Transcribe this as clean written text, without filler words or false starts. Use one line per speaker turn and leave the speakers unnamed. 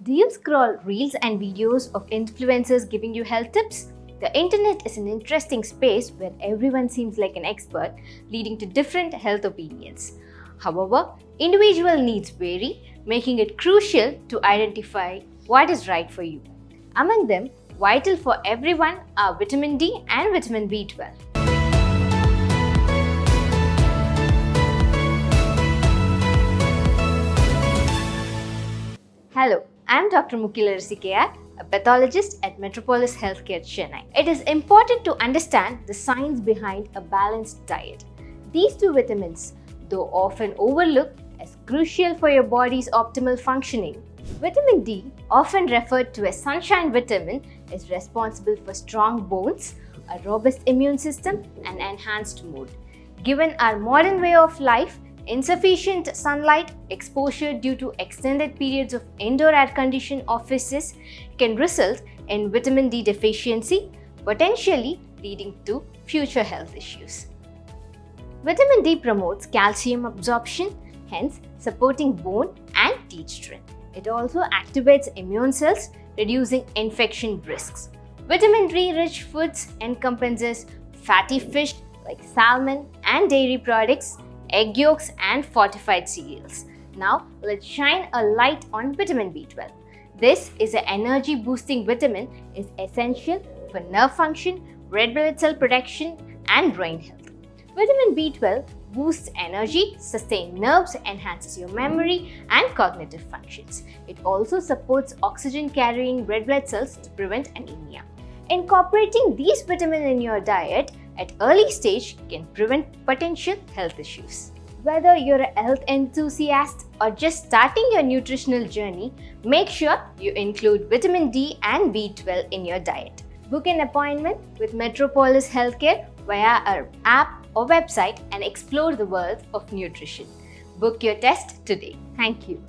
Do you scroll reels and videos of influencers giving you health tips? The internet is an interesting space where everyone seems like an expert, leading to different health opinions. However, individual needs vary, making it crucial to identify what is right for you. Among them, vital for everyone are vitamin D and vitamin B12. Hello, I am Dr. Mukilarasi K R, a pathologist at Metropolis Healthcare, Chennai. It is important to understand the science behind a balanced diet. These two vitamins, though often overlooked, as crucial for your body's optimal functioning. Vitamin D, often referred to as sunshine vitamin, is responsible for strong bones, a robust immune system, and enhanced mood. Given our modern way of life, insufficient sunlight exposure due to extended periods of indoor air-conditioned offices can result in vitamin D deficiency, potentially leading to future health issues. Vitamin D promotes calcium absorption, hence supporting bone and teeth strength. It also activates immune cells, reducing infection risks. Vitamin D-rich foods encompasses fatty fish like salmon and dairy products, egg yolks, and fortified cereals. Now, let's shine a light on vitamin B12. This is an energy-boosting vitamin is essential for nerve function, red blood cell production, and brain health. Vitamin B12 boosts energy, sustains nerves, enhances your memory and cognitive functions. It also supports oxygen-carrying red blood cells to prevent anemia. Incorporating these vitamins in your diet at early stage can prevent potential health issues. Whether you're a health enthusiast or just starting your nutritional journey, make sure you include vitamin D and B12 in your diet. Book an appointment with Metropolis Healthcare via our app or website and explore the world of nutrition. Book your test today. Thank you.